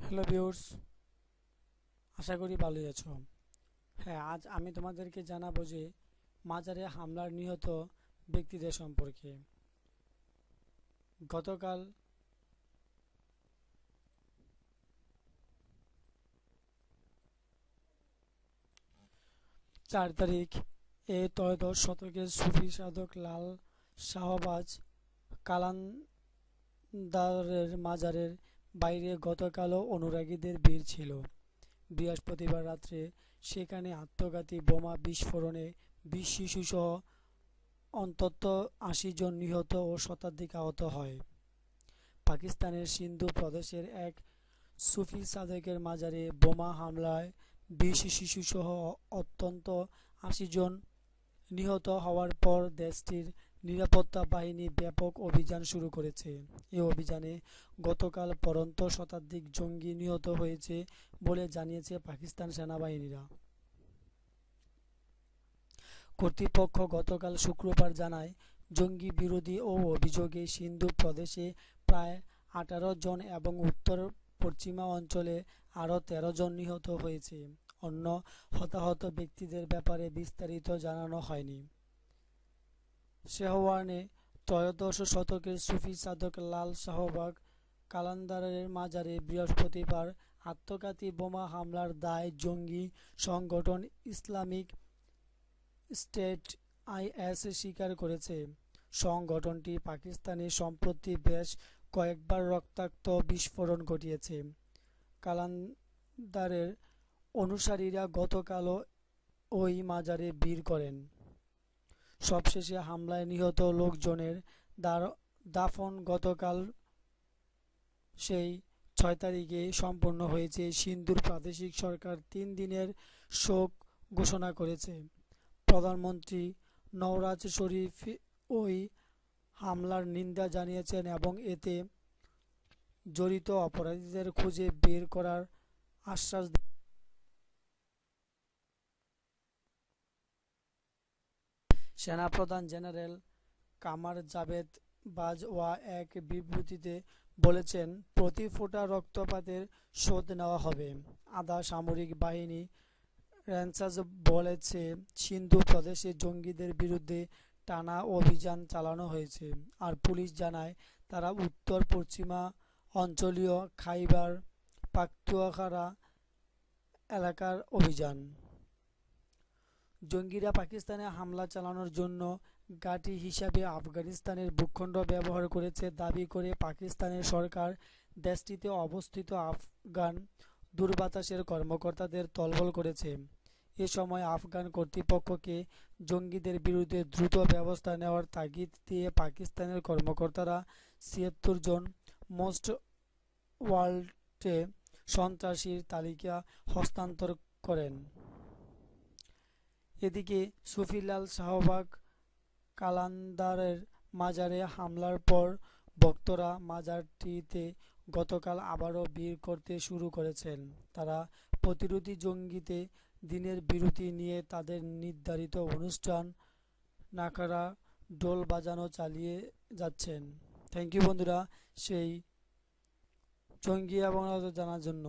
Hello viewers, আশা করি ভালোই আছো। হ্যাঁ, আজ আমি তোমাদেরকে জানাবো যে মাজারে হামলার নিহত ব্যক্তিদের সম্পর্কে। গতকাল 4 তারিখ ত্রয়োদশ শতকের সুফি সাধক লাল শাহবাজ কালান্দারের মাজারের বাইরে গতকালও অনুরাগীদের ভিড় ছিল। বৃহস্পতিবার রাত্রে সেখানে আত্মঘাতী বোমা বিস্ফোরণে 20 শিশুসহ অন্তত 80 জন নিহত ও শতাধিক আহত হয়। পাকিস্তানের সিন্ধু প্রদেশের এক সুফি সাধকের মাজারে বোমা হামলায় 20 শিশুসহ অন্তত 80 জন নিহত হওয়ার পর দেশটির নিরাপত্তা বাহিনী ব্যাপক অভিযান শুরু করেছে। এই অভিযানে গতকাল পর্যন্ত শতাধিক জঙ্গি নিহত হয়েছে বলে জানিয়েছে পাকিস্তান সেনাবাহিনীরা। কর্তৃপক্ষ গতকাল শুক্রবার জানায়, জঙ্গি বিরোধী ও অভিযোগে সিন্ধু প্রদেশে প্রায় 18 জন এবং উত্তর পশ্চিমা অঞ্চলে আরও 13 জন নিহত হয়েছে। অন্য হতাহত ব্যক্তিদের ব্যাপারে বিস্তারিত জানানো হয়নি। সেহওয়ানে ত্রয়োদশ শতকের সুফি সাধক লাল শাহবাগ কালান্দারের মাজারে বৃহস্পতিবার আত্মঘাতী বোমা হামলার দায় জঙ্গি সংগঠন ইসলামিক স্টেট (IS) স্বীকার করেছে। সংগঠনটি পাকিস্তানে সম্প্রতি বেশ কয়েকবার রক্তাক্ত বিস্ফোরণ ঘটিয়েছে। কালান্দারের অনুসারীরা গতকালও ওই মাজারে ভিড় করেন। সবশেষে হামলায় নিহত লোকজনের দাফন গতকাল সেই 6 তারিখে সম্পন্ন হয়েছে। সিন্ধুর প্রাদেশিক সরকার 3 দিনের শোক ঘোষণা করেছে। প্রধানমন্ত্রী নওয়াজ শরীফ ওই হামলার নিন্দা জানিয়েছেন এবং এতে জড়িত অপরাধীদের খুঁজে বের করার আশ্বাস দিয়েছেন। সেনাপ্রধান জেনারেল কামার জাভেদ বাজওয়া এক বিবৃতিতে বলেছেন, প্রতি ফোঁটা রক্তপাতের শোধ নেওয়া হবে। আধা সামরিক বাহিনী র্যাঞ্চার্স বলেছে, সিন্ধু প্রদেশে জঙ্গিদের বিরুদ্ধে টানা অভিযান চালানো হয়েছে। আর পুলিশ জানায়, তারা উত্তর পশ্চিমা অঞ্চলীয় খাইবার পাখতুনখোয়া এলাকার অভিযান। জঙ্গিরা পাকিস্তানে হামলা চালানোর জন্য ঘাঁটি হিসাবে আফগানিস্তানের ভূখণ্ড ব্যবহার করেছে দাবি করে পাকিস্তানের সরকার দেশটিতে অবস্থিত আফগান দূতাবাসের কর্মকর্তাদের টহল করেছে। এ সময় আফগান কর্তৃপক্ষকে জঙ্গিদের বিরুদ্ধে দ্রুত ব্যবস্থা নেওয়ার তাগিদ দিয়ে পাকিস্তানের কর্মকর্তারা ৭৬ জন মোস্ট ওয়ান্টেড সন্ত্রাসীর তালিকা হস্তান্তর করেন। এদিকে সুফি লাল শাহবাগ কালান্দারের মাজারে হামলার পর ভক্তরা মাজারটিতে গতকাল আবারও ভিড় করতে শুরু করেছেন। তারা প্রতিরোধী জঙ্গিতে দিনের বিরতি নিয়ে তাদের নির্ধারিত অনুষ্ঠান নাকারা ঢোল বাজানো চালিয়ে যাচ্ছেন। থ্যাংক ইউ বন্ধুরা সেই জঙ্গি এবং জানার জন্য।